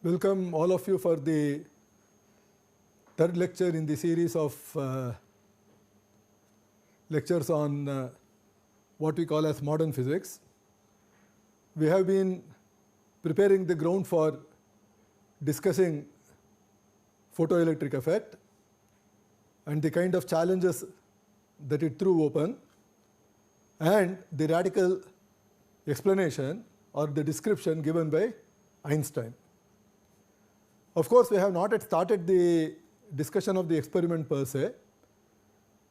Welcome all of you for the third lecture in the series of lectures on what we call as modern physics. We have been preparing the ground for discussing photoelectric effect and the kind of challenges that it threw open and the radical explanation or the description given by Einstein. Of course, we have not yet started the discussion of the experiment per se.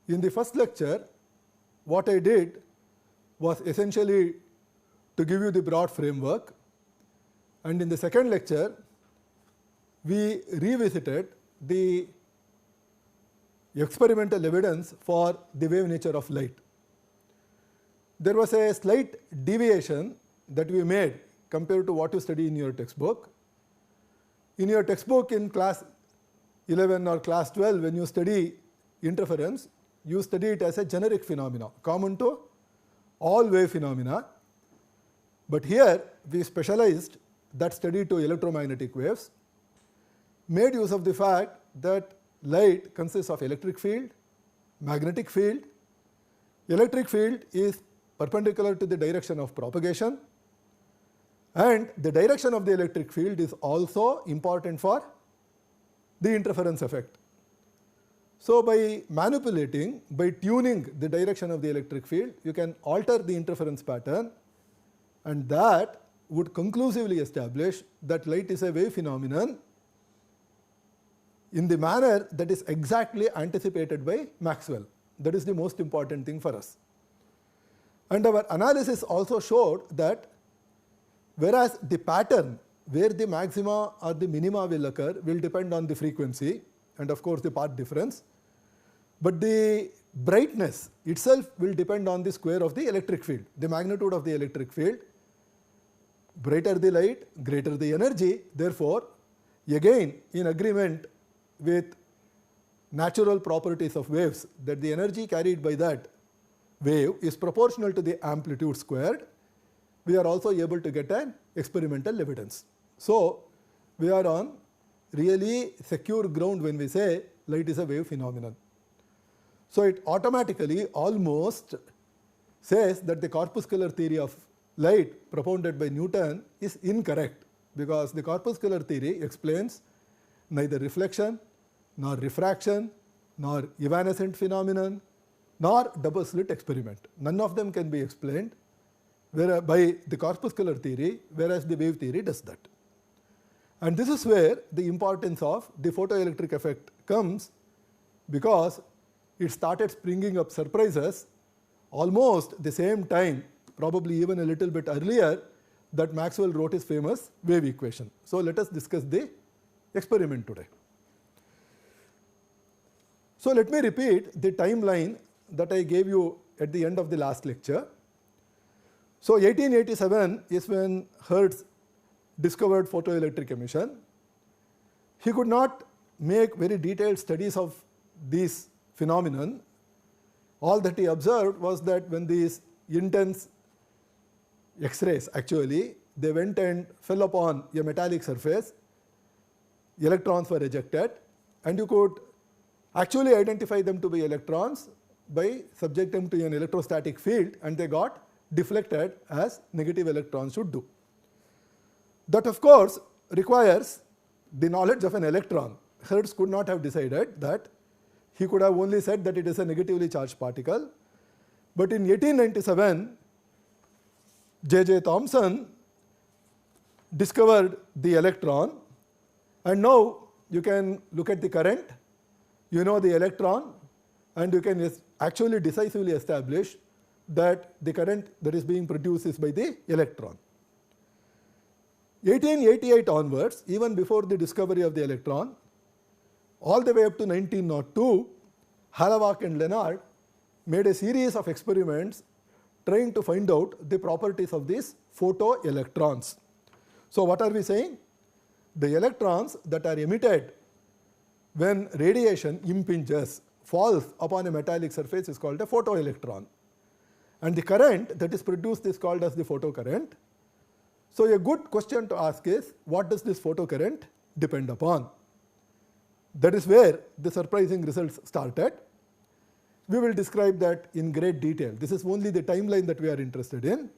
In the first lecture, what I did was essentially to give you the broad framework, and in the second lecture, we revisited the experimental evidence for the wave nature of light. There was a slight deviation that we made compared to what you study in your textbook. In your textbook in class 11 or class 12, when you study interference, you study it as a generic phenomena, common to all wave phenomena. But here we specialized that study to electromagnetic waves, made use of the fact that light consists of electric field, magnetic field. Electric field is perpendicular to the direction of propagation, and the direction of the electric field is also important for the interference effect. So, by manipulating, by tuning the direction of the electric field, you can alter the interference pattern, and that would conclusively establish that light is a wave phenomenon in the manner that is exactly anticipated by Maxwell. That is the most important thing for us. And our analysis also showed that whereas the pattern where the maxima or the minima will occur will depend on the frequency and of course the path difference, but the brightness itself will depend on the square of the electric field, the magnitude of the electric field. Brighter the light, greater the energy. Therefore, again in agreement with natural properties of waves, that the energy carried by that wave is proportional to the amplitude squared, we are also able to get an experimental evidence. So, we are on really secure ground when we say light is a wave phenomenon. So, it automatically almost says that the corpuscular theory of light propounded by Newton is incorrect, because the corpuscular theory explains neither reflection, nor refraction, nor evanescent phenomenon, nor double slit experiment. None of them can be explained by the corpuscular theory, whereas the wave theory does that. And this is where the importance of the photoelectric effect comes, because it started springing up surprises almost the same time, probably even a little bit earlier, that Maxwell wrote his famous wave equation. So, let us discuss the experiment today. So, let me repeat the timeline that I gave you at the end of the last lecture. So, 1887 is when Hertz discovered photoelectric emission. He could not make very detailed studies of these phenomenon. All that he observed was that when these intense X-rays, actually they went and fell upon a metallic surface, electrons were ejected, and you could actually identify them to be electrons by subjecting them to an electrostatic field, and they got deflected as negative electrons should do. That of course requires the knowledge of an electron. Hertz could not have decided that. He could have only said that it is a negatively charged particle. But in 1897, J.J. Thomson discovered the electron, and now you can look at the current, you know the electron, and you can actually decisively establish that the current that is being produced is by the electron. 1888 onwards, even before the discovery of the electron, all the way up to 1902, Hallenbach and Lenard made a series of experiments trying to find out the properties of these photoelectrons. So, what are we saying? The electrons that are emitted when radiation impinges, falls upon a metallic surface is called a photoelectron, and the current that is produced is called as the photocurrent. So a good question to ask is, what does this photocurrent depend upon? That is where the surprising results started. We will describe that in great detail. This is only the timeline that we are interested in.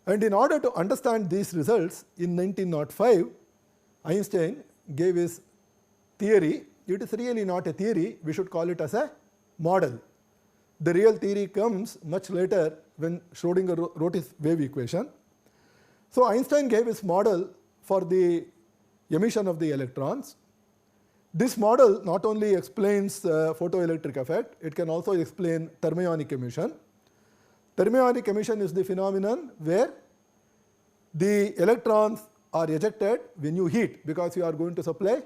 And in order to understand these results, in 1905, Einstein gave his theory. It is really not a theory, we should call it as a model. The real theory comes much later when Schrödinger wrote his wave equation. So Einstein gave his model for the emission of the electrons. This model not only explains photoelectric effect, it can also explain thermionic emission. Thermionic emission is the phenomenon where the electrons are ejected when you heat, because you are going to supply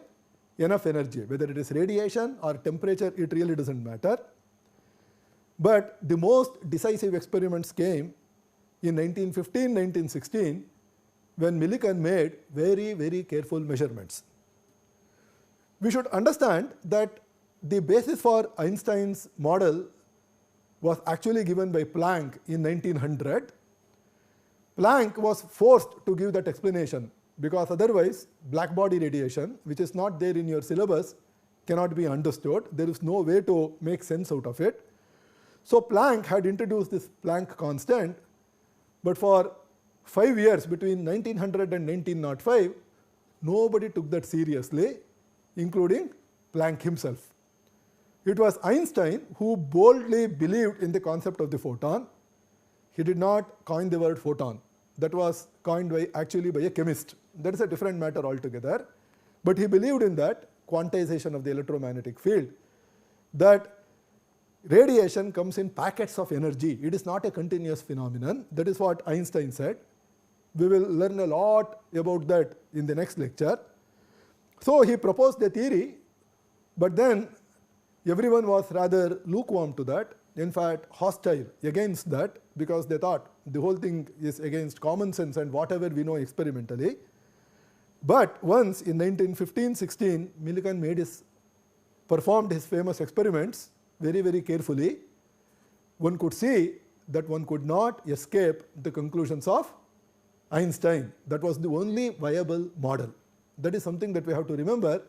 enough energy. Whether it is radiation or temperature, it really doesn't matter. But the most decisive experiments came in 1915, 1916, when Millikan made very, very careful measurements. We should understand that the basis for Einstein's model was actually given by Planck in 1900. Planck was forced to give that explanation, because otherwise black body radiation, which is not there in your syllabus, cannot be understood. There is no way to make sense out of it. So Planck had introduced this Planck constant, but for 5 years between 1900 and 1905, nobody took that seriously, including Planck himself. It was Einstein who boldly believed in the concept of the photon. He did not coin the word photon. That was coined actually by a chemist. That is a different matter altogether. But he believed in that quantization of the electromagnetic field, that radiation comes in packets of energy. It is not a continuous phenomenon. That is what Einstein said. We will learn a lot about that in the next lecture. So he proposed a theory, but then everyone was rather lukewarm to that. In fact, hostile against that, because they thought the whole thing is against common sense and whatever we know experimentally. But once in 1915-16, Millikan performed his famous experiments very, very carefully, one could see that one could not escape the conclusions of Einstein. That was the only viable model. That is something that we have to remember.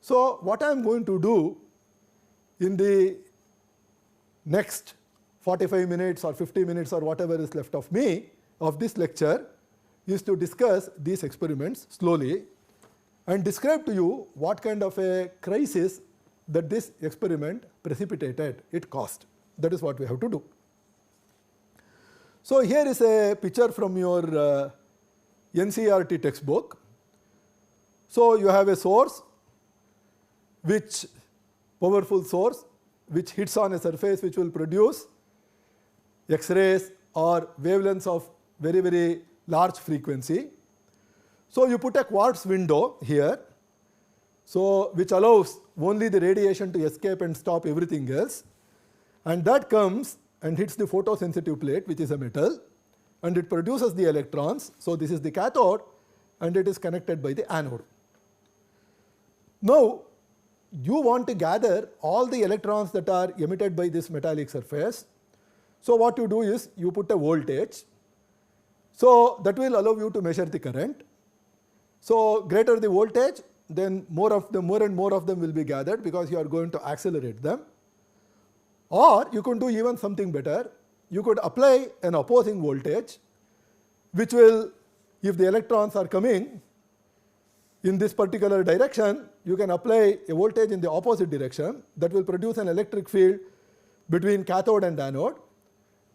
So what I am going to do in the next 45 minutes or 50 minutes or whatever is left of me of this lecture is to discuss these experiments slowly and describe to you what kind of a crisis that this experiment precipitated, it caused. That is what we have to do. So here is a picture from your NCERT textbook. So you have a source, powerful source, which hits on a surface which will produce X-rays or wavelengths of very, very large frequency. So you put a quartz window here, so which allows only the radiation to escape and stop everything else. And that comes and hits the photosensitive plate, which is a metal, and it produces the electrons. So this is the cathode, and it is connected by the anode. Now, you want to gather all the electrons that are emitted by this metallic surface. So what you do is you put a voltage. So that will allow you to measure the current. So greater the voltage, then more and more of them will be gathered, because you are going to accelerate them. Or you can do even something better. You could apply an opposing voltage, which will, if the electrons are coming in this particular direction, you can apply a voltage in the opposite direction that will produce an electric field between cathode and anode.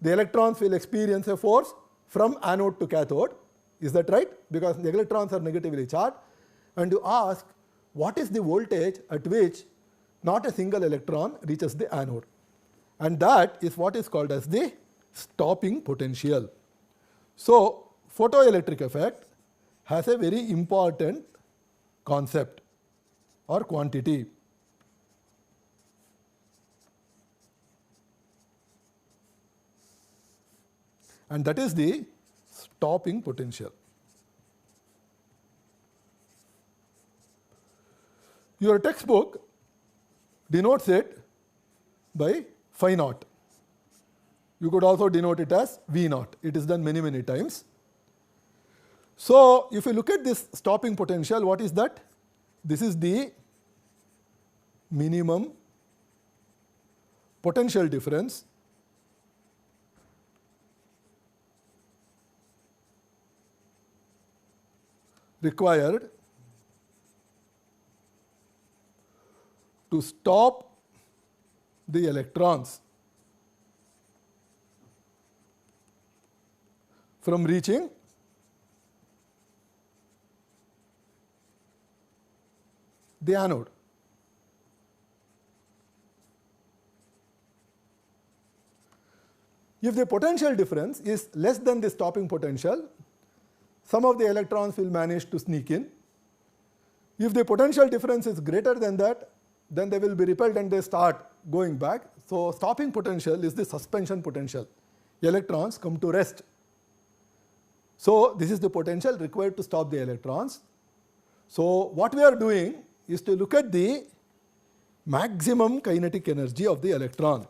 The electrons will experience a force from anode to cathode. Is that right? Because the electrons are negatively charged. And you ask, what is the voltage at which not a single electron reaches the anode? And that is what is called as the stopping potential. So photoelectric effect has a very important concept or quantity. And that is the stopping potential. Your textbook denotes it by phi naught. You could also denote it as V naught. It is done many, many times. So, if you look at this stopping potential, what is that? This is the minimum potential difference required to stop the electrons from reaching the anode. If the potential difference is less than the stopping potential, some of the electrons will manage to sneak in. If the potential difference is greater than that, then they will be repelled and they start going back. So, stopping potential is the suspension potential. Electrons come to rest. So, this is the potential required to stop the electrons. So, what we are doing is to look at the maximum kinetic energy of the electron.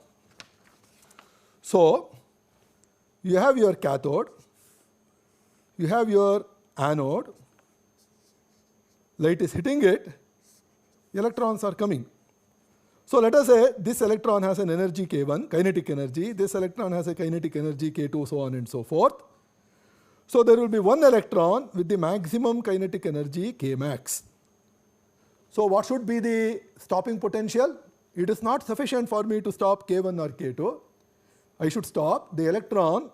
So, you have your cathode, you have your anode, light is hitting it, electrons are coming. So, let us say this electron has an energy K1, kinetic energy, this electron has a kinetic energy K2, so on and so forth. So, there will be one electron with the maximum kinetic energy K max. So, what should be the stopping potential? It is not sufficient for me to stop K1 or K2. I should stop the electron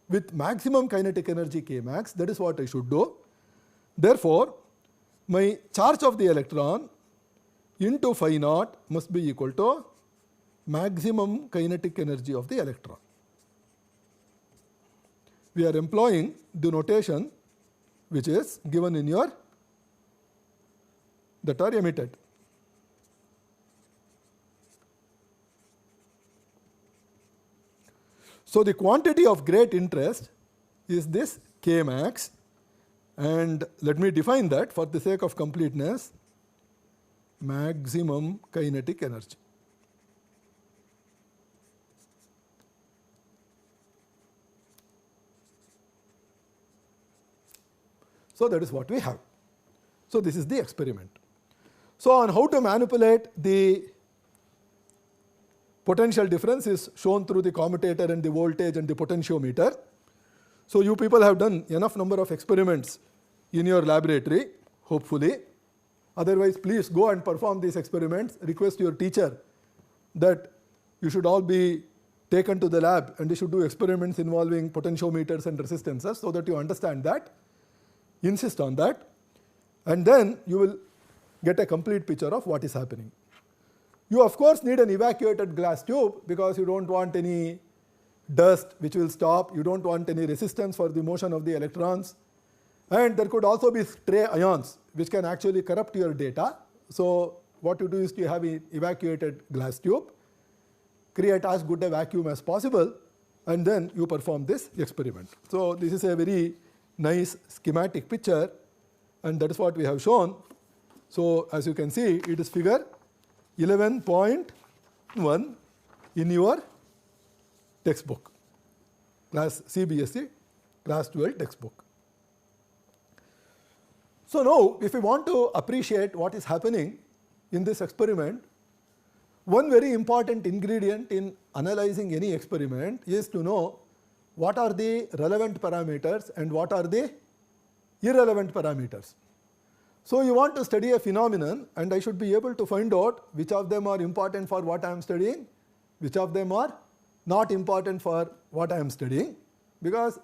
with maximum kinetic energy K max. That is what I should do. Therefore, my charge of the electron into phi naught must be equal to maximum kinetic energy of the electron. We are employing the notation which is given in your that are emitted. So, the quantity of great interest is this K max, and let me define that for the sake of completeness: maximum kinetic energy. So, that is what we have. So, this is the experiment. So, on how to manipulate the potential difference is shown through the commutator and the voltage and the potentiometer. So, you people have done enough number of experiments in your laboratory, hopefully. Otherwise, please go and perform these experiments. Request your teacher that you should all be taken to the lab and you should do experiments involving potentiometers and resistances so that you understand that. Insist on that, and then you will get a complete picture of what is happening. You of course need an evacuated glass tube because you don't want any dust which will stop, you don't want any resistance for the motion of the electrons, and there could also be stray ions which can actually corrupt your data. So, what you do is you have an evacuated glass tube, create as good a vacuum as possible, and then you perform this experiment. So, this is a very nice schematic picture, and that is what we have shown. So, as you can see, it is figure 11.1 in your textbook, class CBSE class 12 textbook. So, now if we want to appreciate what is happening in this experiment, one very important ingredient in analyzing any experiment is to know what are the relevant parameters and what are the irrelevant parameters. So, you want to study a phenomenon, and I should be able to find out which of them are important for what I am studying, which of them are not important for what I am studying, because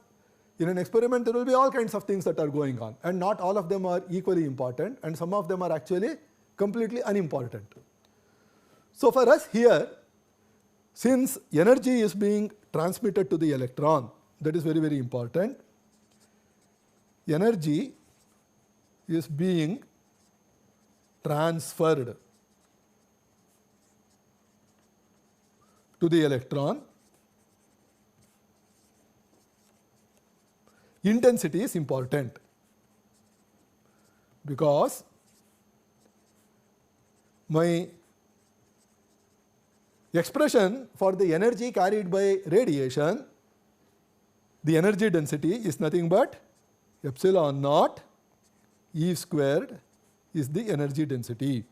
in an experiment there will be all kinds of things that are going on, and not all of them are equally important, and some of them are actually completely unimportant. So, for us here, since energy is being transmitted to the electron, that is very, very important. Energy is being transferred to the electron. Intensity is important because my expression for the energy carried by radiation, the energy density is nothing but epsilon naught E squared is the energy density.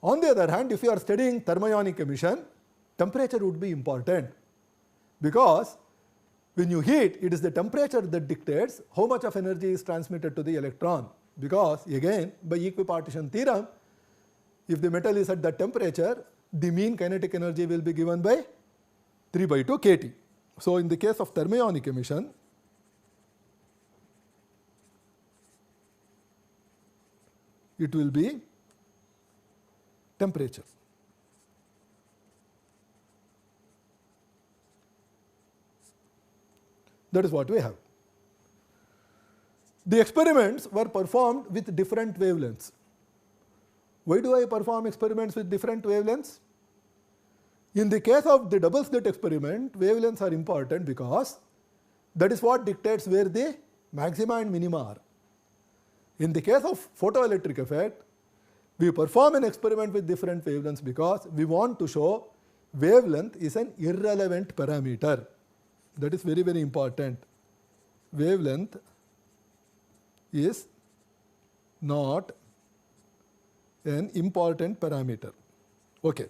On the other hand, if you are studying thermionic emission, temperature would be important, because when you heat, it is the temperature that dictates how much of energy is transmitted to the electron, because again by equipartition theorem, if the metal is at that temperature, the mean kinetic energy will be given by 3/2 kT. So in the case of thermionic emission, it will be temperature. That is what we have. The experiments were performed with different wavelengths. Why do I perform experiments with different wavelengths? In the case of the double slit experiment, wavelengths are important because that is what dictates where the maxima and minima are. In the case of photoelectric effect, we perform an experiment with different wavelengths because we want to show wavelength is an irrelevant parameter. That is very, very important. Wavelength is not an important parameter. Okay.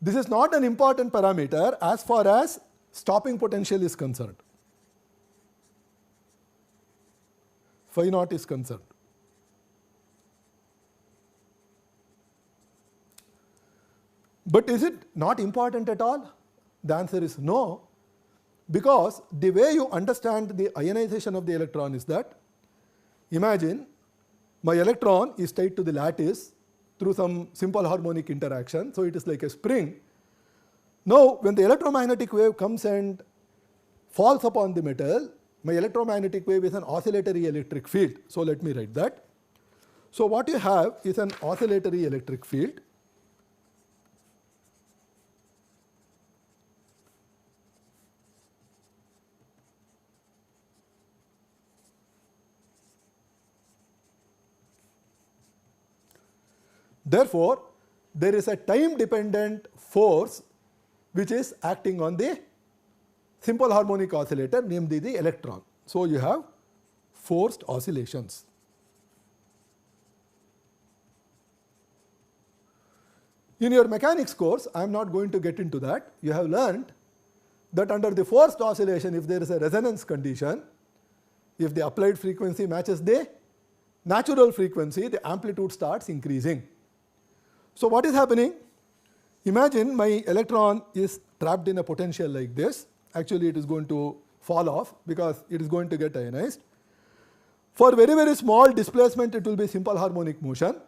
This is not an important parameter as far as stopping potential is concerned. Phi naught is concerned. But is it not important at all? The answer is no, because the way you understand the ionization of the electron is that, imagine my electron is tied to the lattice through some simple harmonic interaction, so it is like a spring. Now when the electromagnetic wave comes and falls upon the metal, my electromagnetic wave is an oscillatory electric field. So let me write that. So what you have is an oscillatory electric field. Therefore, there is a time dependent force which is acting on the simple harmonic oscillator, namely the electron. So you have forced oscillations. In your mechanics course, I am not going to get into that. You have learned that under the forced oscillation, if there is a resonance condition, if the applied frequency matches the natural frequency, the amplitude starts increasing. So what is happening? Imagine my electron is trapped in a potential like this. Actually, it is going to fall off because it is going to get ionized. For very, very small displacement, it will be simple harmonic motion.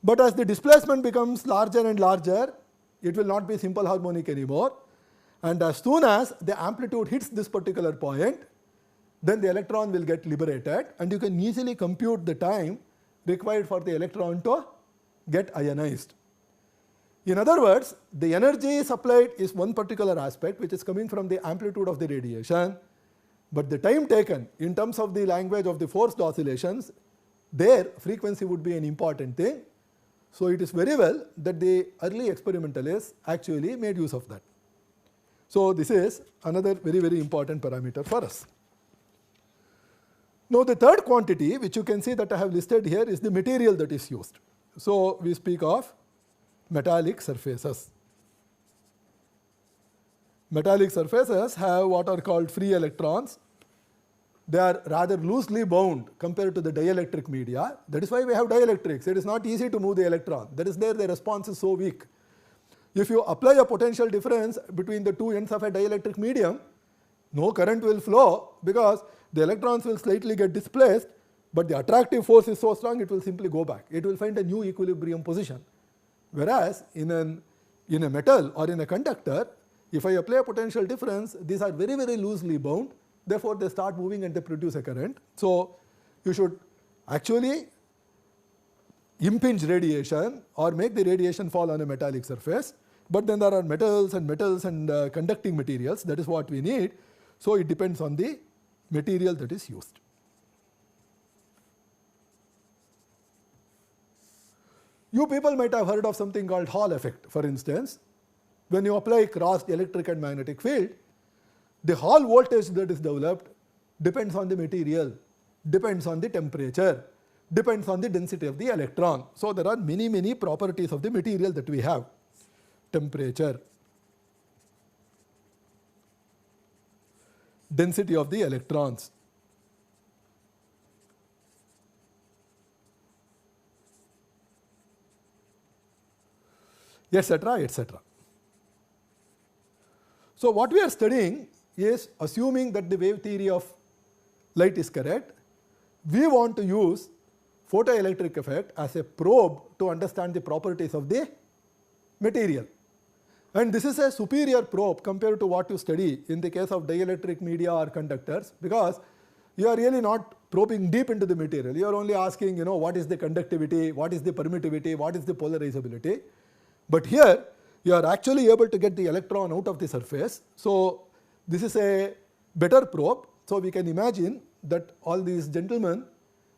But as the displacement becomes larger and larger, it will not be simple harmonic anymore. And as soon as the amplitude hits this particular point, then the electron will get liberated, and you can easily compute the time required for the electron to get ionized. In other words, the energy supplied is one particular aspect which is coming from the amplitude of the radiation, but the time taken in terms of the language of the forced oscillations, their frequency would be an important thing. So it is very well that the early experimentalists actually made use of that. So this is another very, very important parameter for us. Now the third quantity which you can see that I have listed here is the material that is used. So we speak of metallic surfaces. Metallic surfaces have what are called free electrons. They are rather loosely bound compared to the dielectric media. That is why we have dielectrics. It is not easy to move the electron. That is there the response is so weak. If you apply a potential difference between the two ends of a dielectric medium, no current will flow because the electrons will slightly get displaced, but the attractive force is so strong it will simply go back. It will find a new equilibrium position. Whereas in a metal or in a conductor, if I apply a potential difference, these are very, very loosely bound. Therefore, they start moving and they produce a current. So you should actually impinge radiation or make the radiation fall on a metallic surface. But then there are metals and conducting materials. That is what we need. So it depends on the material that is used. You people might have heard of something called Hall effect, for instance. When you apply crossed electric and magnetic field, the Hall voltage that is developed depends on the material, depends on the temperature, depends on the density of the electron. So there are many properties of the material that we have. Temperature, density of the electrons, etc., etc. So what we are studying is, assuming that the wave theory of light is correct, we want to use photoelectric effect as a probe to understand the properties of the material. And this is a superior probe compared to what you study in the case of dielectric media or conductors, because you are really not probing deep into the material. You are only asking, what is the conductivity, what is the permittivity, what is the polarizability. But here you are actually able to get the electron out of the surface. So this is a better probe. So we can imagine that all these gentlemen,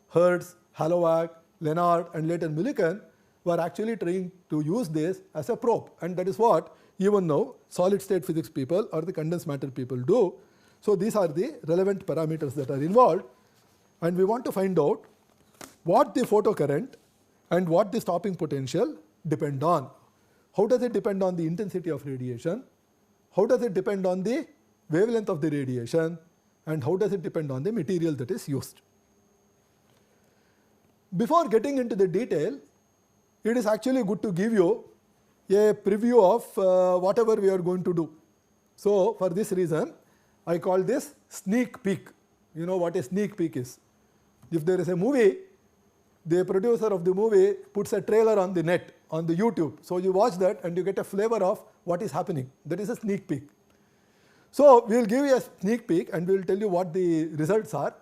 Hertz, Halovac, Lenard and later Millikan, were actually trying to use this as a probe, and that is what even now solid state physics people or the condensed matter people do. So these are the relevant parameters that are involved, and we want to find out what the photocurrent and what the stopping potential depend on. How does it depend on the intensity of radiation? How does it depend on the wavelength of the radiation? And how does it depend on the material that is used? Before getting into the detail, it is actually good to give you a preview of whatever we are going to do. So for this reason, I call this sneak peek. You know what a sneak peek is. If there is a movie, the producer of the movie puts a trailer on the net, on the YouTube. So you watch that and you get a flavor of what is happening. That is a sneak peek. So we will give you a sneak peek and we will tell you what the results are,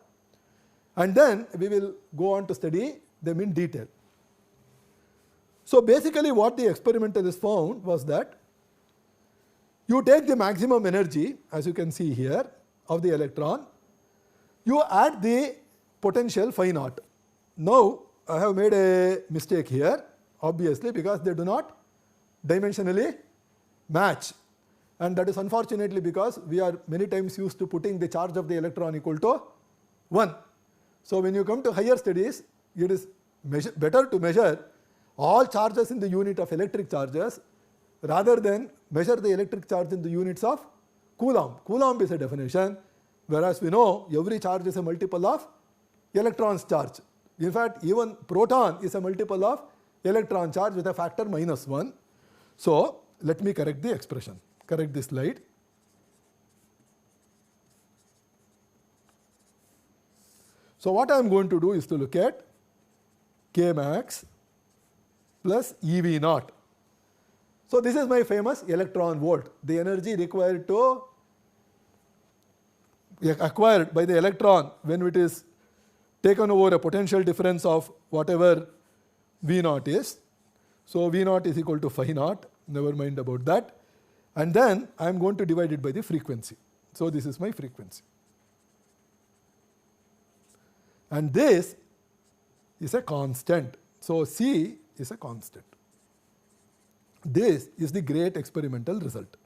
and then we will go on to study them in detail. So basically what the experimentalists found was that you take the maximum energy, as you can see here, of the electron, you add the potential phi naught. Now I have made a mistake here, obviously, because they do not dimensionally match, and that is unfortunately because we are many times used to putting the charge of the electron equal to 1. So when you come to higher studies, it is better to measure all charges in the unit of electric charges rather than measure the electric charge in the units of Coulomb. Coulomb is a definition, whereas we know every charge is a multiple of electron's charge. In fact, even proton is a multiple of electron charge with a factor -1. So let me correct the expression, correct this slide. So what I am going to do is to look at K max plus EV naught. So this is my famous electron volt, the energy required to acquired by the electron when it is taken over a potential difference of whatever V naught is. So V naught is equal to phi naught, never mind about that, and then I am going to divide it by the frequency. So this is my frequency, and this is a constant. So C is a constant. This is the great experimental result.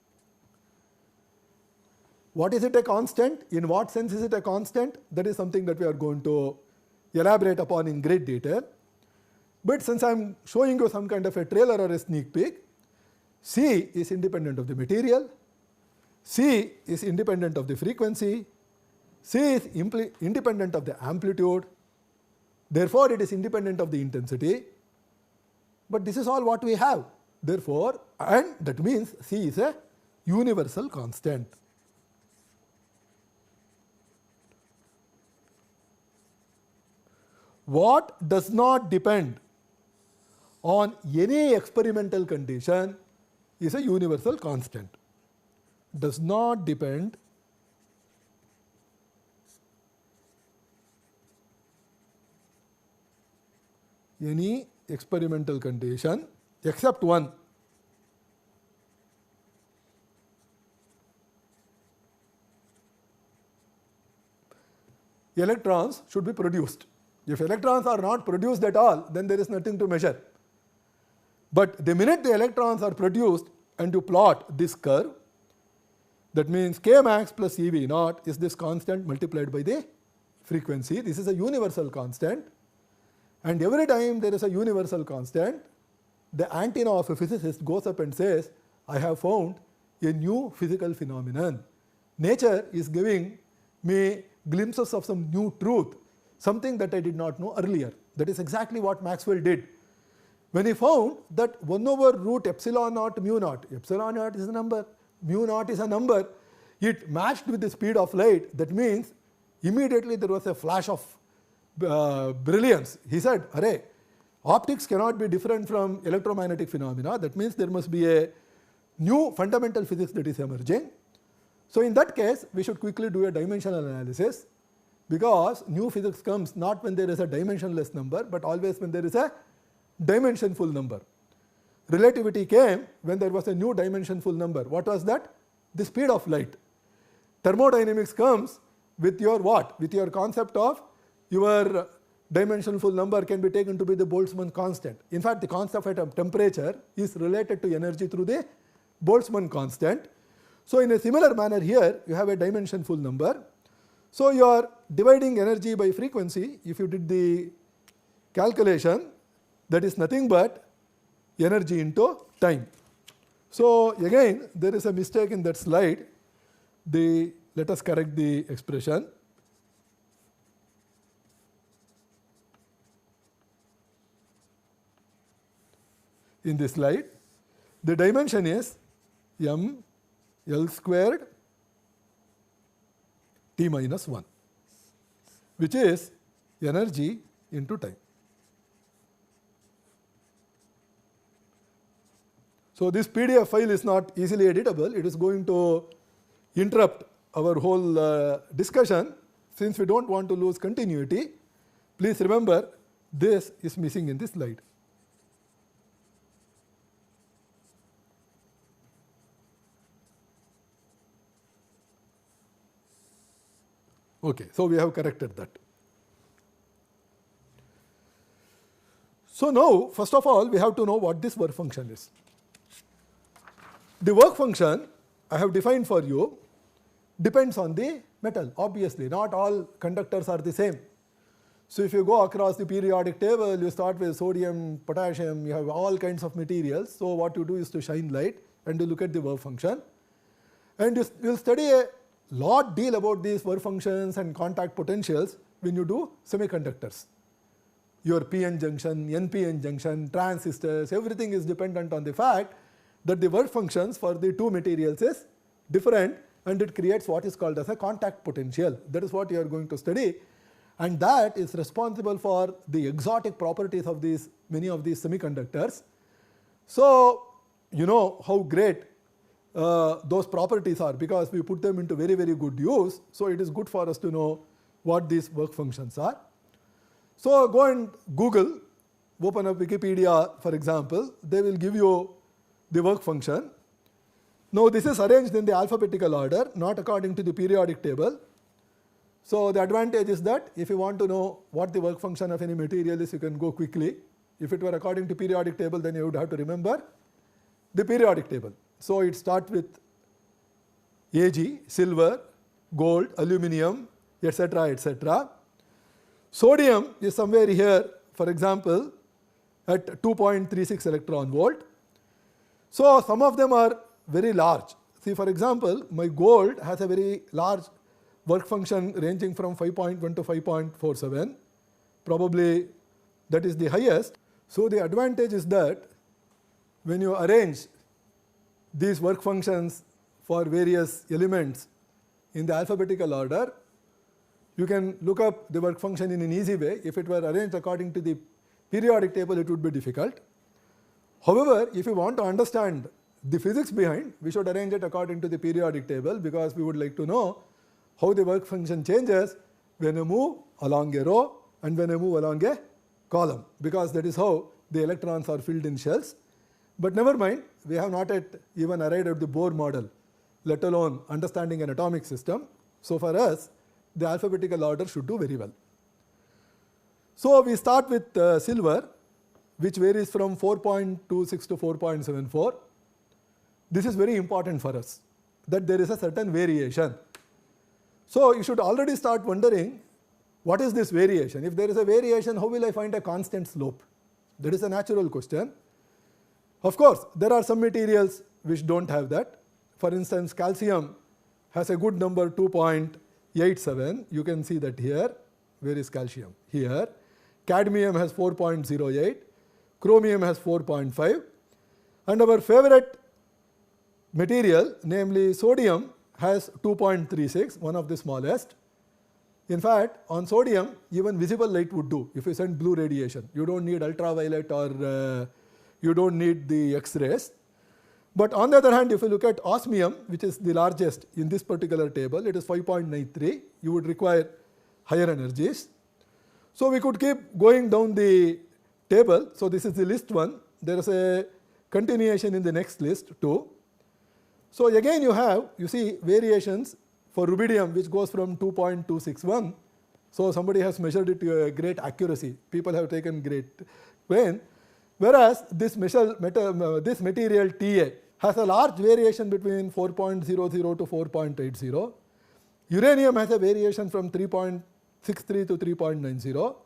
What is it a constant? In what sense is it a constant? That is something that we are going to elaborate upon in great detail. But since I am showing you some kind of a trailer or a sneak peek, C is independent of the material, C is independent of the frequency, C is independent of the amplitude, therefore it is independent of the intensity. But this is all what we have. Therefore, and that means C is a universal constant. What does not depend on any experimental condition is a universal constant. Does not depend any experimental condition except one. Electrons should be produced. If electrons are not produced at all, then there is nothing to measure. But the minute the electrons are produced and you plot this curve, that means k max plus EV naught is this constant multiplied by the frequency. This is a universal constant, and every time there is a universal constant, the antenna of a physicist goes up and says, I have found a new physical phenomenon. Nature is giving me glimpses of some new truth, something that I did not know earlier. That is exactly what Maxwell did. When he found that 1 over root epsilon naught mu naught, epsilon naught is a number, mu naught is a number, it matched with the speed of light. That means immediately there was a flash of brilliance. He said, array, optics cannot be different from electromagnetic phenomena. That means there must be a new fundamental physics that is emerging. So in that case, we should quickly do a dimensional analysis, because new physics comes not when there is a dimensionless number, but always when there is a dimensionful number. Relativity came when there was a new dimensionful number. What was that? The speed of light. Thermodynamics comes with your what? With your concept of your dimensionful number can be taken to be the Boltzmann constant. In fact, the concept of temperature is related to energy through the Boltzmann constant. So in a similar manner here, you have a dimensionful number. So you are dividing energy by frequency. If you did the calculation, that is nothing but energy into time. So again, there is a mistake in that slide. Let us correct the expression. In this slide, the dimension is m L squared t minus 1, which is energy into time. So this PDF file is not easily editable. It is going to interrupt our whole discussion. Since we don't want to lose continuity, please remember this is missing in this slide. Okay, so we have corrected that. So now, first of all, we have to know what this work function is. The work function I have defined for you depends on the metal. Obviously, not all conductors are the same. So if you go across the periodic table, you start with sodium, potassium, you have all kinds of materials. So what you do is to shine light and you look at the work function. And you will study a deal about these work functions and contact potentials when you do semiconductors. Your PN junction, NPN junction, transistors, everything is dependent on the fact that the work functions for the two materials is different, and it creates what is called as a contact potential. That is what you are going to study, and that is responsible for the exotic properties of many of these semiconductors. So you know how great those properties are, because we put them into very, very good use. So it is good for us to know what these work functions are. So go and Google, open up Wikipedia for example, they will give you the work function. Now this is arranged in the alphabetical order, not according to the periodic table. So the advantage is that if you want to know what the work function of any material is, you can go quickly. If it were according to periodic table, then you would have to remember the periodic table. So it starts with Ag, silver, gold, aluminium, etc., etc. Sodium is somewhere here, for example, at 2.36 electron volt. So some of them are very large. See, for example, my gold has a very large work function ranging from 5.1 to 5.47. Probably that is the highest. So the advantage is that when you arrange these work functions for various elements in the alphabetical order, you can look up the work function in an easy way. If it were arranged according to the periodic table, it would be difficult. However, if you want to understand the physics behind, we should arrange it according to the periodic table, because we would like to know how the work function changes when you move along a row and when you move along a column, because that is how the electrons are filled in shells. But never mind, we have not yet even arrived at the Bohr model, let alone understanding an atomic system. So for us, the alphabetical order should do very well. So we start with silver. which varies from 4.26 to 4.74. This is very important for us, that there is a certain variation. So you should already start wondering, what is this variation? If there is a variation, how will I find a constant slope? That is a natural question. Of course, there are some materials which don't have that. For instance, calcium has a good number 2.87. You can see that here. Where is calcium? Here. Cadmium has 4.08. Chromium has 4.5. And our favorite material, namely sodium, has 2.36, one of the smallest. In fact, on sodium, even visible light would do if you send blue radiation. You don't need ultraviolet or you don't need the X-rays. But on the other hand, if you look at osmium, which is the largest in this particular table, it is 5.93. You would require higher energies. So we could keep going down the table. So this is the list one. There is a continuation in the next list too. So again you see variations for rubidium, which goes from 2.261. So somebody has measured it to a great accuracy. People have taken great pain. Whereas this material Ta has a large variation between 4.00 to 4.80. Uranium has a variation from 3.63 to 3.90.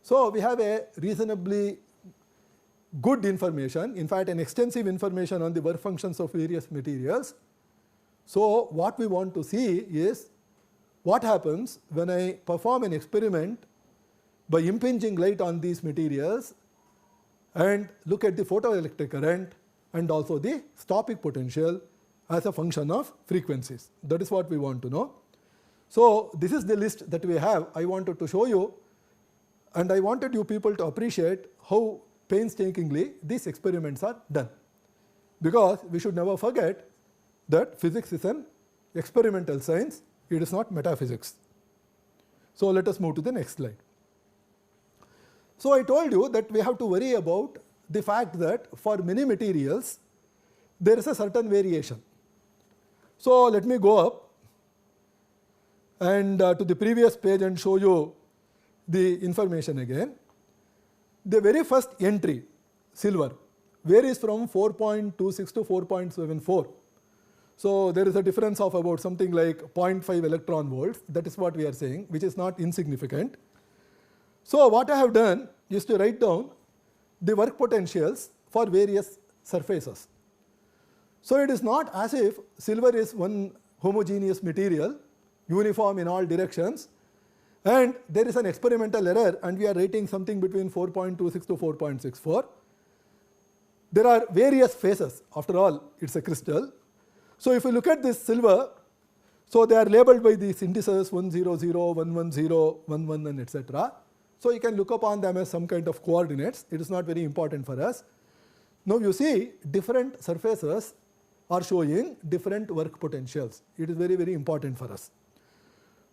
So we have a reasonably good information, in fact an extensive information on the work functions of various materials. So what we want to see is what happens when I perform an experiment by impinging light on these materials and look at the photoelectric current and also the stopic potential as a function of frequencies. That is what we want to know. So this is the list that we have. I wanted to show you, and I wanted you people to appreciate how painstakingly these experiments are done, because we should never forget that physics is an experimental science, it is not metaphysics. So let us move to the next slide. So I told you that we have to worry about the fact that for many materials there is a certain variation. So let me go up and to the previous page and show you the information again. The very first entry, silver, varies from 4.26 to 4.74. So there is a difference of about something like 0.5 electron volts. That is what we are saying, which is not insignificant. So what I have done is to write down the work potentials for various surfaces. So it is not as if silver is one homogeneous material, uniform in all directions, and there is an experimental error and we are rating something between 4.26 to 4.64. There are various phases. After all, it is a crystal. So if you look at this silver, so they are labeled by these indices 100, 110, 111, etc. So you can look upon them as some kind of coordinates. It is not very important for us. Now you see different surfaces are showing different work potentials. It is very, very important for us.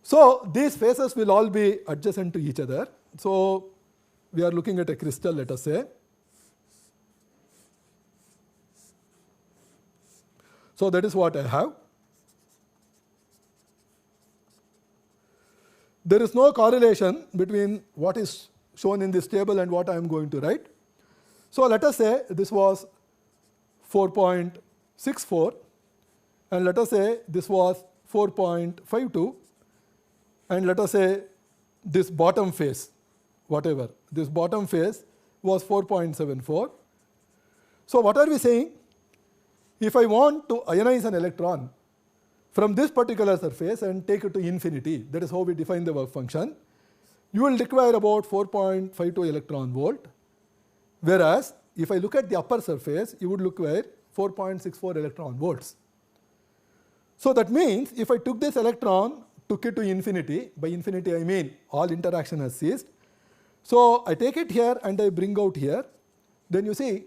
So these phases will all be adjacent to each other. So we are looking at a crystal, let us say. So that is what I have. There is no correlation between what is shown in this table and what I am going to write. So let us say this was 4.64 and let us say this was 4.52 and let us say this bottom phase, whatever, this bottom phase was 4.74. So what are we saying? If I want to ionize an electron from this particular surface and take it to infinity, that is how we define the work function, you will require about 4.52 electron volt, whereas if I look at the upper surface, you would require 4.64 electron volts. So that means if I took this electron, took it to infinity, by infinity I mean all interaction has ceased. So I take it here and I bring out here, then you see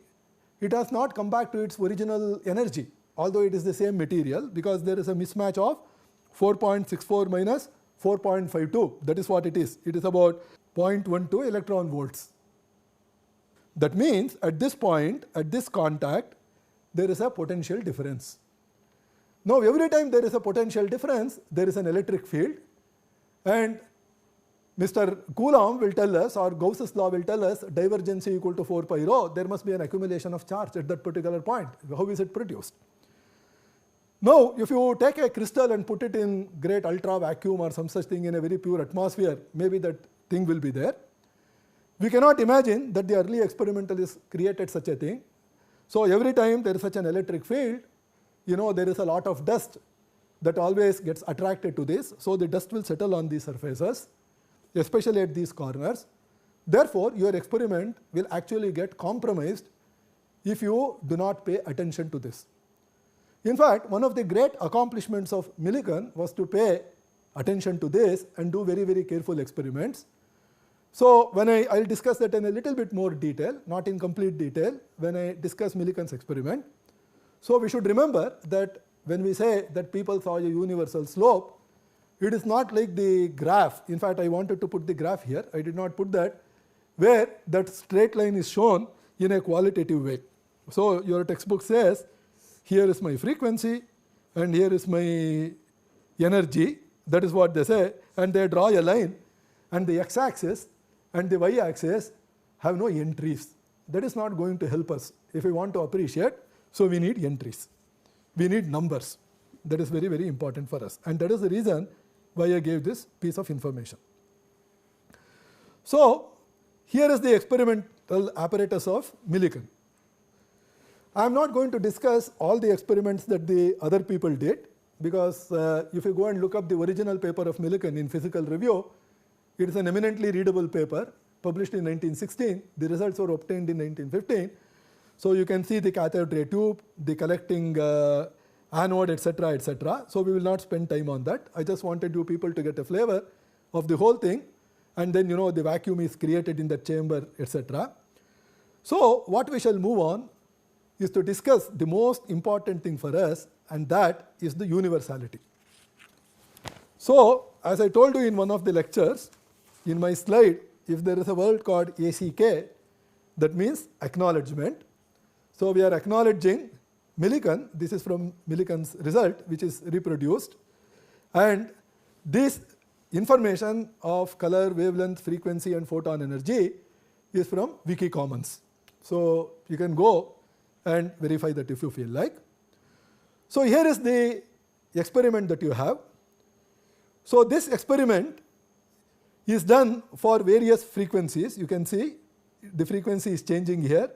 it has not come back to its original energy, although it is the same material, because there is a mismatch of 4.64 minus 4.52. That is what it is. It is about 0.12 electron volts. That means at this point, at this contact, there is a potential difference. Now every time there is a potential difference, there is an electric field, and Mr. Coulomb will tell us, or Gauss's law will tell us, divergence equal to 4 pi rho, there must be an accumulation of charge at that particular point. How is it produced? Now, if you take a crystal and put it in great ultra vacuum or some such thing in a very pure atmosphere, maybe that thing will be there. We cannot imagine that the early experimentalists created such a thing. So every time there is such an electric field, there is a lot of dust that always gets attracted to this. So the dust will settle on these surfaces, especially at these corners. Therefore, your experiment will actually get compromised if you do not pay attention to this. In fact, one of the great accomplishments of Millikan was to pay attention to this and do very, very careful experiments. So when I'll discuss that in a little bit more detail, not in complete detail, when I discuss Millikan's experiment. So we should remember that when we say that people saw a universal slope, it is not like the graph. In fact, I wanted to put the graph here. I did not put that, where that straight line is shown in a qualitative way. So your textbook says, here is my frequency and here is my energy. That is what they say. And they draw a line, and the x-axis and the y-axis have no entries. That is not going to help us if we want to appreciate. So we need entries. We need numbers. That is very, very important for us. And that is the reason why I gave this piece of information. So here is the experimental apparatus of Millikan. I am not going to discuss all the experiments that the other people did, because if you go and look up the original paper of Millikan in Physical Review, it is an eminently readable paper published in 1916. The results were obtained in 1915. So you can see the cathode ray tube, the collecting anode, etc., etc. So we will not spend time on that. I just wanted you people to get a flavor of the whole thing, and then the vacuum is created in the chamber, etc. So what we shall move on is to discuss the most important thing for us, and that is the universality. So as I told you in one of the lectures, in my slide, if there is a word called ACK, that means acknowledgement. So we are acknowledging Millikan. This is from Millikan's result, which is reproduced. And this information of color, wavelength, frequency and photon energy is from Wiki Commons. So you can go and verify that if you feel like. So here is the experiment that you have. So this experiment is done for various frequencies. You can see the frequency is changing here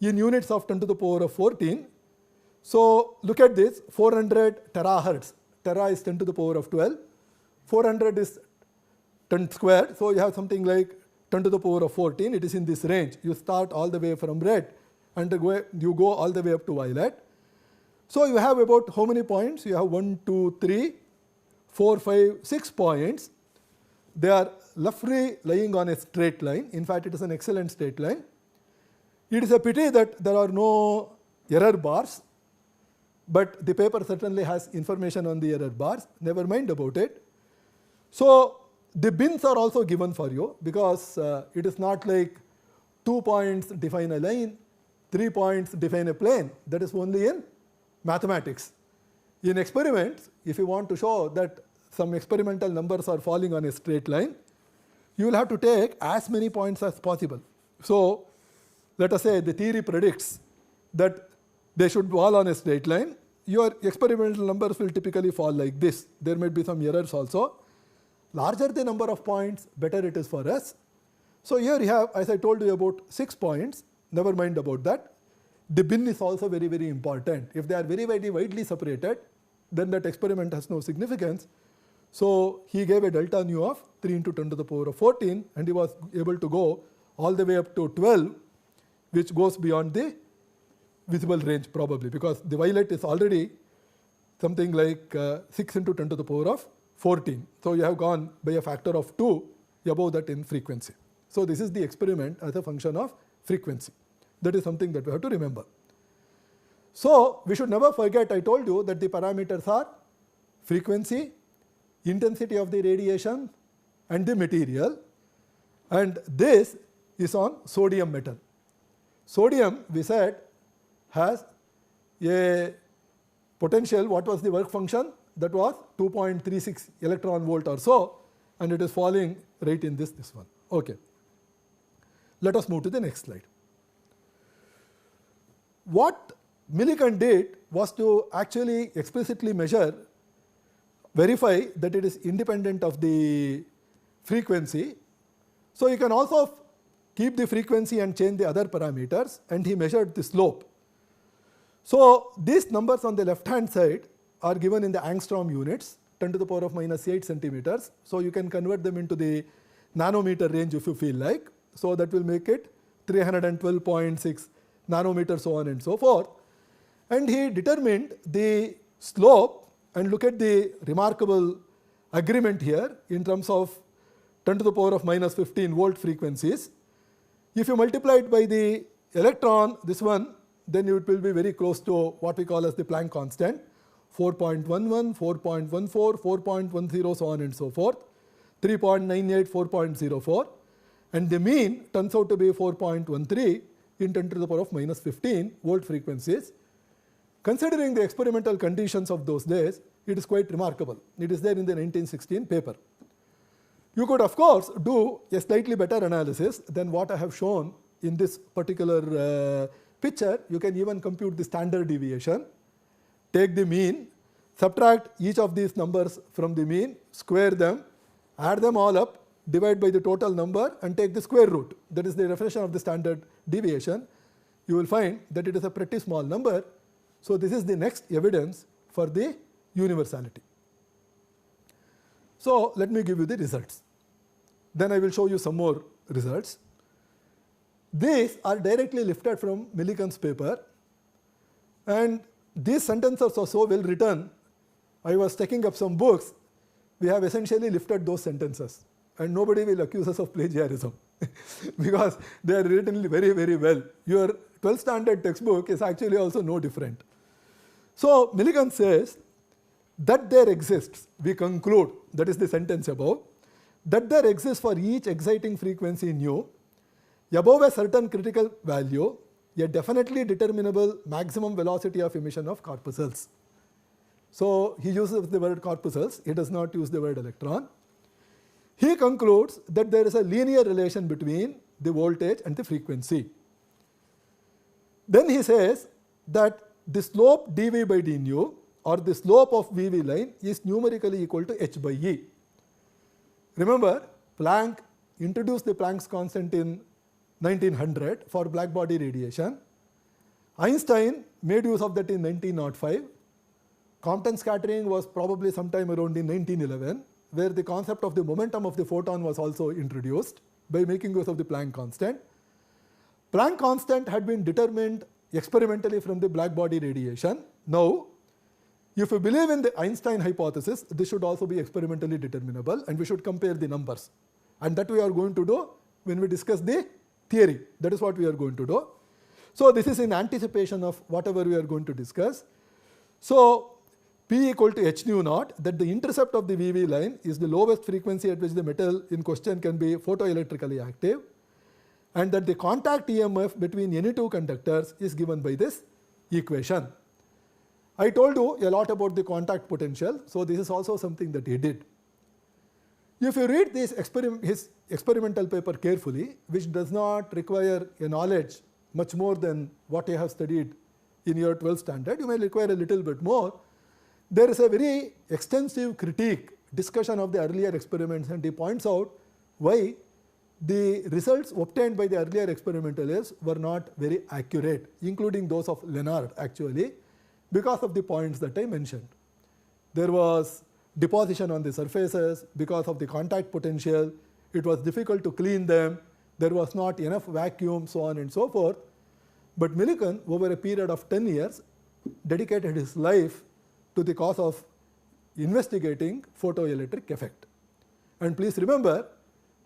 in units of 10 to the power of 14. So look at this, 400 terahertz. Tera is 10 to the power of 12. 400 is 10 squared. So you have something like 10 to the power of 14. It is in this range. You start all the way from red and you go all the way up to violet. So you have about how many points? You have 1, 2, 3, 4, 5, 6 points. They are roughly lying on a straight line. In fact, it is an excellent straight line. It is a pity that there are no error bars, but the paper certainly has information on the error bars. Never mind about it. So the bins are also given for you, because it is not like 2 points define a line, 3 points define a plane. That is only in mathematics. In experiments, if you want to show that some experimental numbers are falling on a straight line, you will have to take as many points as possible. So let us say the theory predicts that they should fall on a straight line. Your experimental numbers will typically fall like this. There might be some errors also. Larger the number of points, better it is for us. So here you have, as I told you, about 6 points. Never mind about that. The bin is also very, very important. If they are very, very widely separated, then that experiment has no significance. So he gave a delta nu of 3 into 10 to the power of 14, and he was able to go all the way up to 12, which goes beyond the visible range probably, because the violet is already something like 6 into 10 to the power of 14. So you have gone by a factor of 2 above that in frequency. So this is the experiment as a function of frequency. That is something that we have to remember. So we should never forget, I told you that the parameters are frequency, intensity of the radiation and the material, and this is on sodium metal. Sodium, we said, has a potential. What was the work function? That was 2.36 electron volt or so, and it is falling right in this one. Okay. Let us move to the next slide. What Millikan did was to actually explicitly measure, verify that it is independent of the frequency. So you can also keep the frequency and change the other parameters, and he measured the slope. So these numbers on the left hand side are given in the angstrom units, 10 to the power of minus 8 centimeters. So you can convert them into the nanometer range if you feel like. So that will make it 312.6 nanometers, so on and so forth. And he determined the slope, and look at the remarkable agreement here in terms of 10 to the power of minus 15 volt frequencies. If you multiply it by the electron, this one, then it will be very close to what we call as the Planck constant, 4.11, 4.14, 4.10, so on and so forth, 3.98, 4.04, and the mean turns out to be 4.13 in 10 to the power of minus 15 volt frequencies. Considering the experimental conditions of those days, it is quite remarkable. It is there in the 1916 paper. You could of course do a slightly better analysis than what I have shown in this particular picture. You can even compute the standard deviation, take the mean, subtract each of these numbers from the mean, square them, add them all up, divide by the total number and take the square root. That is the definition of the standard deviation. You will find that it is a pretty small number. So this is the next evidence for the universality. So let me give you the results. Then I will show you some more results. These are directly lifted from Millikan's paper, and these sentences are so well written. I was taking up some books. We have essentially lifted those sentences, and nobody will accuse us of plagiarism because they are written very, very well. Your 12th standard textbook is actually also no different. So Millikan says that there exists, we conclude, that is the sentence above, that there exists for each exciting frequency nu, above a certain critical value, a definitely determinable maximum velocity of emission of corpuscles. So he uses the word corpuscles, he does not use the word electron. He concludes that there is a linear relation between the voltage and the frequency. Then he says that the slope dV by d nu, or the slope of VV line, is numerically equal to h by E. Remember, Planck introduced the Planck's constant in 1900 for black body radiation. Einstein made use of that in 1905. Compton scattering was probably sometime around in 1911, where the concept of the momentum of the photon was also introduced by making use of the Planck constant. Planck constant had been determined experimentally from the black body radiation. Now, if you believe in the Einstein hypothesis, this should also be experimentally determinable, and we should compare the numbers. And that we are going to do when we discuss the theory. That is what we are going to do. So this is in anticipation of whatever we are going to discuss. So P equal to h nu naught, that the intercept of the VV line is the lowest frequency at which the metal in question can be photoelectrically active, and that the contact EMF between any two conductors is given by this equation. I told you a lot about the contact potential, so this is also something that he did. If you read his experimental paper carefully, which does not require a knowledge much more than what you have studied in your 12th standard, you may require a little bit more. There is a very extensive critique, discussion of the earlier experiments, and he points out why the results obtained by the earlier experimentalists were not very accurate, including those of Lenard actually, because of the points that I mentioned. There was deposition on the surfaces because of the contact potential. It was difficult to clean them. There was not enough vacuum, so on and so forth. But Millikan, over a period of 10 years, dedicated his life to the cause of investigating photoelectric effect. And please remember,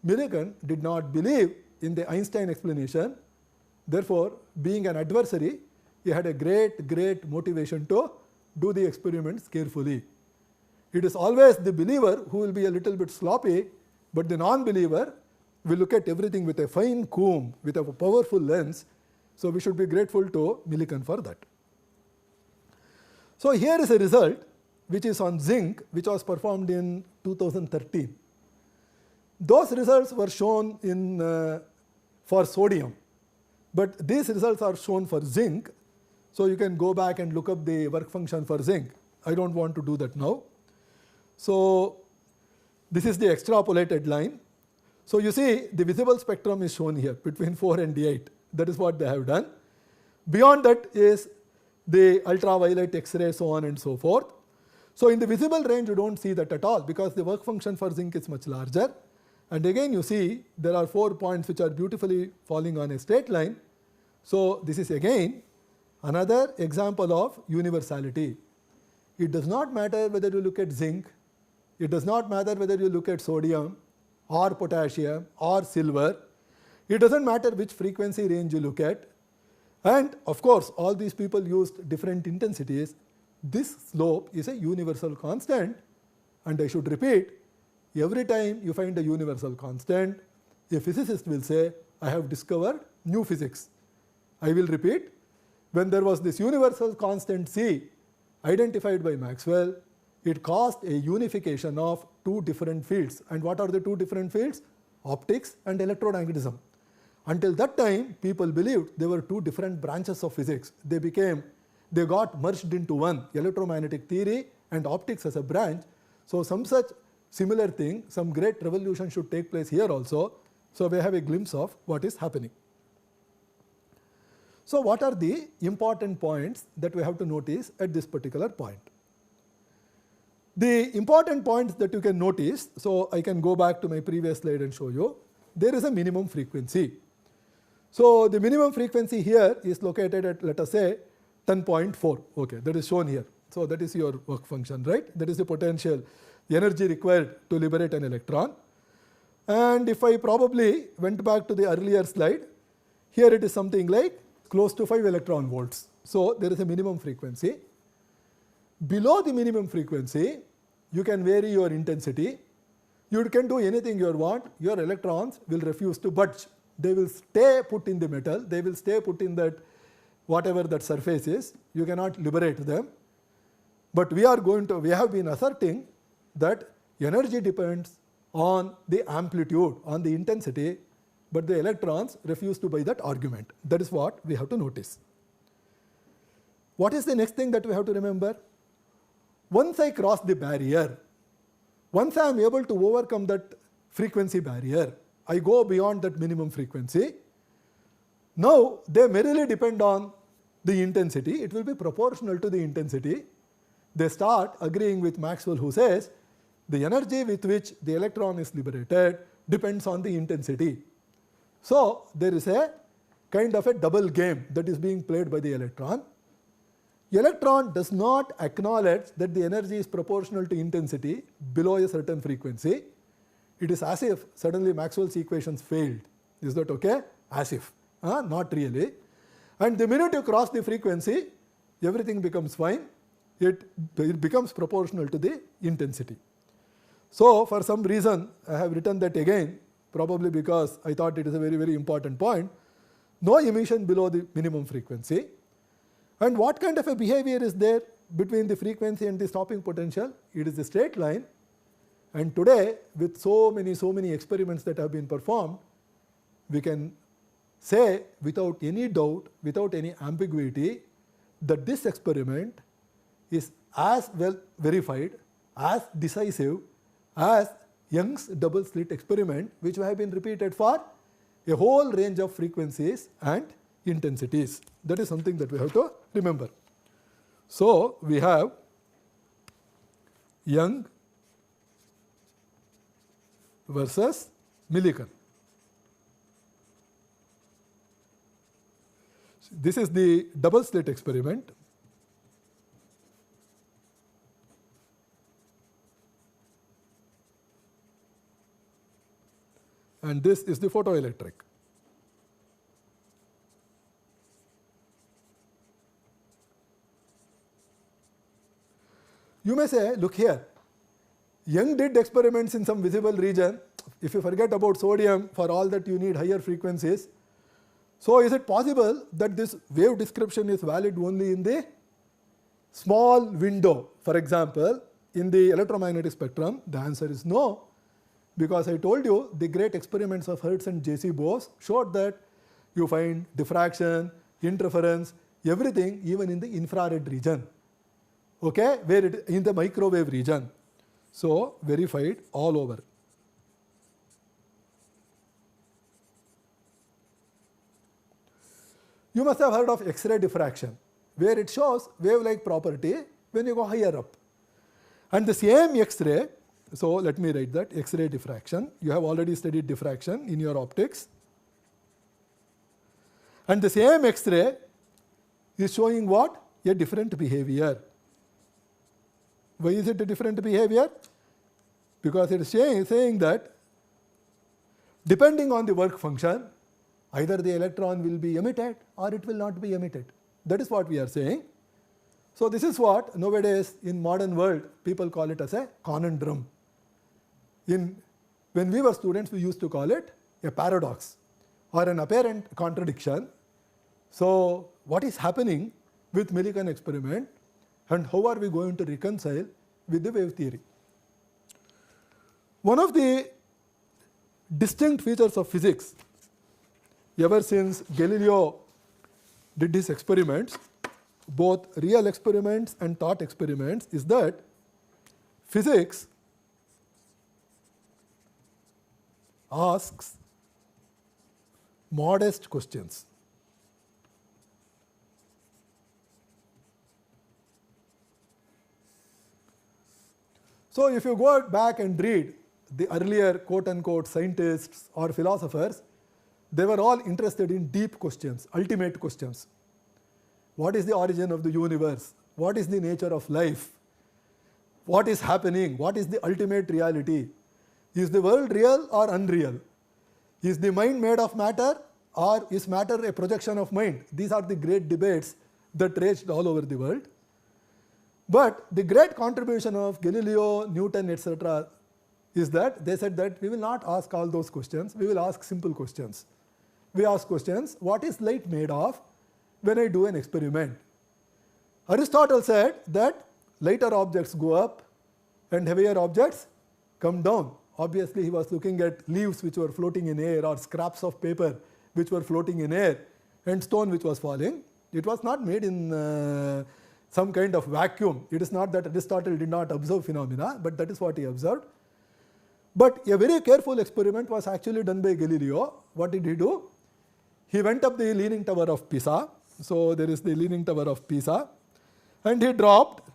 Millikan did not believe in the Einstein explanation. Therefore, being an adversary, he had a great motivation to do the experiments carefully. It is always the believer who will be a little bit sloppy, but the non-believer will look at everything with a fine comb, with a powerful lens. So we should be grateful to Millikan for that. So here is a result which is on zinc, which was performed in 2013. Those results were shown in for sodium, but these results are shown for zinc. So you can go back and look up the work function for zinc. I don't want to do that now. So this is the extrapolated line. So you see the visible spectrum is shown here between 4 and 8. That is what they have done. Beyond that is the ultraviolet, X-ray, so on and so forth. So in the visible range you don't see that at all because the work function for zinc is much larger. And again you see there are 4 points which are beautifully falling on a straight line. So this is again another example of universality. It does not matter whether you look at zinc, it does not matter whether you look at sodium or potassium or silver. It doesn't matter which frequency range you look at. And of course, all these people used different intensities. This slope is a universal constant. And I should repeat, every time you find a universal constant, a physicist will say, I have discovered new physics. I will repeat, when there was this universal constant C identified by Maxwell, it caused a unification of 2 different fields. And what are the 2 different fields? Optics and electromagnetism. Until that time, people believed there were 2 different branches of physics. They got merged into one, electromagnetic theory and optics as a branch. So some such similar thing, some great revolution should take place here also. So we have a glimpse of what is happening. So what are the important points that we have to notice at this particular point? The important points that you can notice, so I can go back to my previous slide and show you, there is a minimum frequency. So the minimum frequency here is located at, let us say, 10.4. Okay, that is shown here. So that is your work function, right? That is the potential, the energy required to liberate an electron. And if I probably went back to the earlier slide, here it is something like close to 5 electron volts. So there is a minimum frequency. Below the minimum frequency, you can vary your intensity. You can do anything you want. Your electrons will refuse to budge. They will stay put in the metal. They will stay put in that whatever that surface is. You cannot liberate them. But we have been asserting that energy depends on the amplitude, on the intensity, but the electrons refuse to buy that argument. That is what we have to notice. What is the next thing that we have to remember? Once I cross the barrier, once I am able to overcome that frequency barrier, I go beyond that minimum frequency. Now they merely depend on the intensity. It will be proportional to the intensity. They start agreeing with Maxwell, who says the energy with which the electron is liberated depends on the intensity. So there is a kind of a double game that is being played by the electron. Electron does not acknowledge that the energy is proportional to intensity below a certain frequency. It is as if suddenly Maxwell's equations failed. Is that okay? As if. Not really. And the minute you cross the frequency, everything becomes fine. It becomes proportional to the intensity. So for some reason, I have written that again, probably because I thought it is a very, very important point. No emission below the minimum frequency. And what kind of a behavior is there between the frequency and the stopping potential? It is a straight line. And today, with so many experiments that have been performed, we can say without any doubt, without any ambiguity, that this experiment is as well verified, as decisive as Young's double slit experiment, which have been repeated for a whole range of frequencies and intensities. That is something that we have to remember. So we have Young versus Millikan. This is the double slit experiment. And this is the photoelectric. You may say, look here, Young did experiments in some visible region. If you forget about sodium, for all that you need higher frequencies. So is it possible that this wave description is valid only in the small window? For example, in the electromagnetic spectrum, the answer is no. because I told you the great experiments of Hertz and J.C. Bose showed that you find diffraction, interference, everything even in the infrared region, okay, where it in the microwave region. So verified all over. You must have heard of X-ray diffraction, where it shows wave-like property when you go higher up. And the same X-ray, so let me write that, X-ray diffraction. You have already studied diffraction in your optics. And the same X-ray is showing what? A different behavior. Why is it a different behavior? Because it is saying that depending on the work function, either the electron will be emitted or it will not be emitted. That is what we are saying. So this is what nowadays in modern world people call it as a conundrum. When we were students, we used to call it a paradox or an apparent contradiction. So what is happening with Millikan experiment and how are we going to reconcile with the wave theory? One of the distinct features of physics ever since Galileo did his experiments, both real experiments and thought experiments, is that physics asks modest questions. So if you go back and read the earlier quote unquote scientists or philosophers, they were all interested in deep questions, ultimate questions. What is the origin of the universe? What is the nature of life? What is happening? What is the ultimate reality? Is the world real or unreal? Is the mind made of matter or is matter a projection of mind? These are the great debates that raged all over the world. But the great contribution of Galileo, Newton, etc. is that they said that we will not ask all those questions, we will ask simple questions. We ask questions, what is light made of when I do an experiment? Aristotle said that lighter objects go up and heavier objects come down. Obviously he was looking at leaves which were floating in air or scraps of paper which were floating in air and stone which was falling. It was not made in some kind of vacuum. It is not that Aristotle did not observe phenomena, but that is what he observed. But a very careful experiment was actually done by Galileo. What did he do? He went up the Leaning Tower of Pisa. So there is the Leaning Tower of Pisa, and he dropped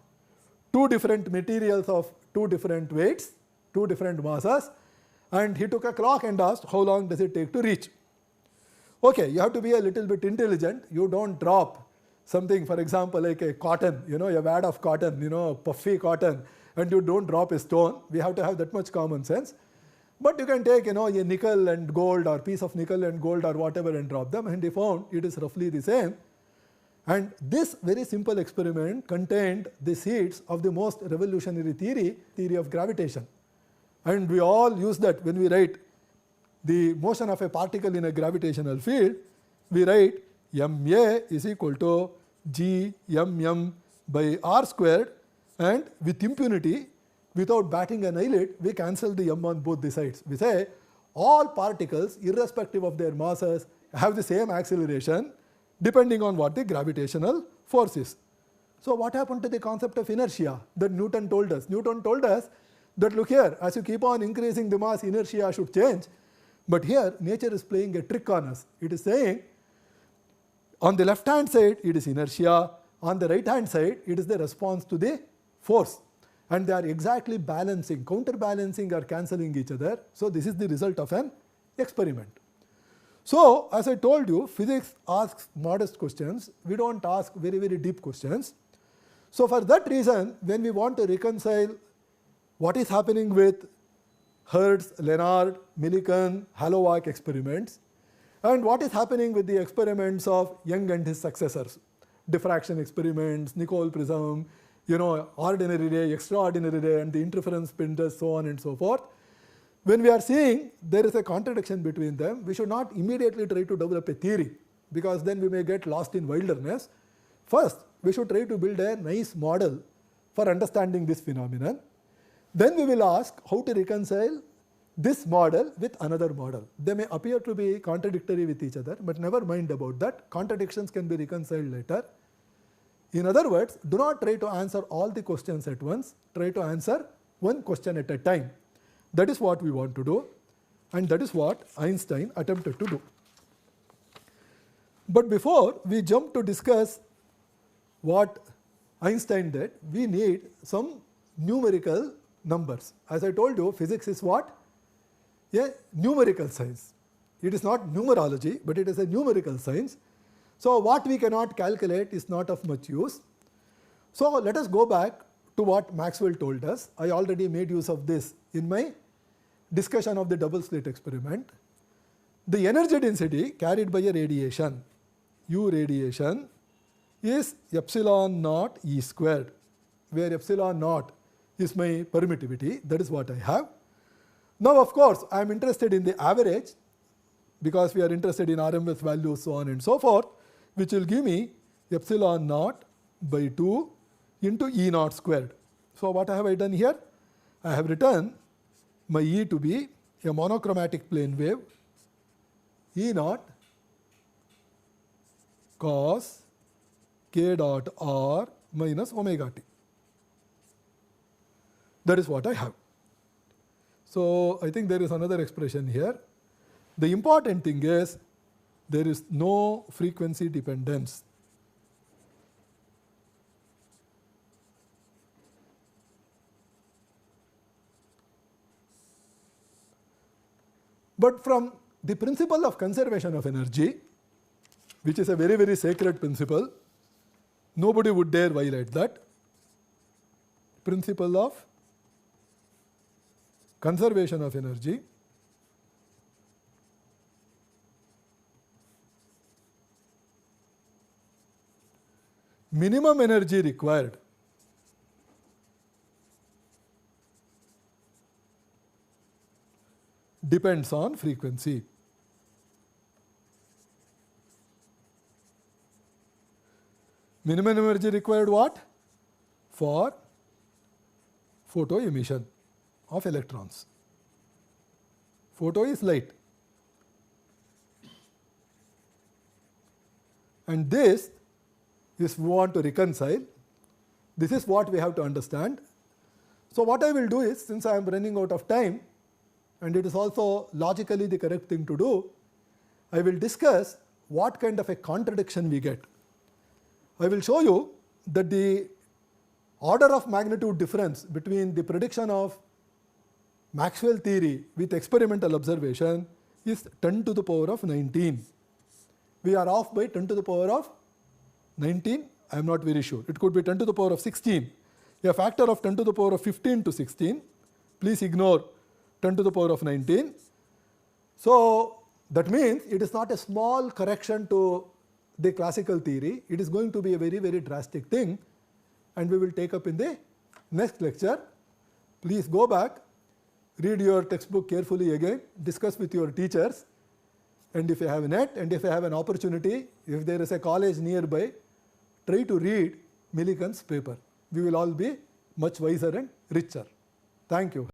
two different materials of two different weights, two different masses, and he took a clock and asked how long does it take to reach. Okay, you have to be a little bit intelligent. You don't drop something, for example, like a cotton, a wad of cotton, puffy cotton, and you don't drop a stone. We have to have that much common sense. But you can take, a nickel and gold or piece of nickel and gold or whatever and drop them, and he found it is roughly the same. And this very simple experiment contained the seeds of the most revolutionary theory of gravitation. And we all use that when we write the motion of a particle in a gravitational field. We write ma is equal to g mm by r squared, and with impunity, without batting an eyelid, we cancel the m on both the sides. We say all particles, irrespective of their masses, have the same acceleration depending on what the gravitational force is. So what happened to the concept of inertia that Newton told us? Newton told us that look here, as you keep on increasing the mass, inertia should change. But here nature is playing a trick on us. It is saying on the left hand side it is inertia, on the right hand side it is the response to the force. And they are exactly balancing, counterbalancing or cancelling each other. So this is the result of an experiment. So as I told you, physics asks modest questions. We don't ask very, very deep questions. So for that reason, when we want to reconcile what is happening with Hertz, Lenard, Millikan, Halovac experiments, and what is happening with the experiments of Young and his successors, diffraction experiments, Nicol prism, ordinary ray, extraordinary ray, and the interference spindles, so on and so forth. When we are seeing there is a contradiction between them, we should not immediately try to develop a theory, because then we may get lost in wilderness. First, we should try to build a nice model for understanding this phenomenon. Then we will ask how to reconcile this model with another model. They may appear to be contradictory with each other, but never mind about that. Contradictions can be reconciled later. In other words, do not try to answer all the questions at once. Try to answer one question at a time. That is what we want to do, and that is what Einstein attempted to do. But before we jump to discuss what Einstein did, we need some numerical numbers. As I told you, physics is what? A numerical science. It is not numerology, but it is a numerical science. So what we cannot calculate is not of much use. So let us go back to what Maxwell told us. I already made use of this in my discussion of the double slit experiment. The energy density carried by a radiation, U radiation, is epsilon naught E squared, where epsilon naught is my permittivity. That is what I have. Now of course, I am interested in the average, because we are interested in RMS values, so on and so forth, which will give me epsilon naught by 2 into E naught squared. So what have I done here? I have written my E to be a monochromatic plane wave, E naught cos k dot r minus omega t. That is what I have. So I think there is another expression here. The important thing is there is no frequency dependence. But from the principle of conservation of energy, which is a very, very sacred principle, nobody would dare violate that. Principle of conservation of energy. Minimum energy required depends on frequency. Minimum energy required what? For photo emission of electrons. Photo is light. And this is we want to reconcile. This is what we have to understand. So what I will do is, since I am running out of time, and it is also logically the correct thing to do, I will discuss what kind of a contradiction we get. I will show you that the order of magnitude difference between the prediction of Maxwell theory with experimental observation is 10 to the power of 19. We are off by 10 to the power of 19, I am not very sure. It could be 10 to the power of 16. A factor of 10 to the power of 15 to 16. Please ignore 10 to the power of 19. So that means it is not a small correction to the classical theory. It is going to be a very, very drastic thing, and we will take up in the next lecture. Please go back, read your textbook carefully again, discuss with your teachers, and if you have a net and if you have an opportunity, if there is a college nearby, try to read Millikan's paper. We will all be much wiser and richer. Thank you.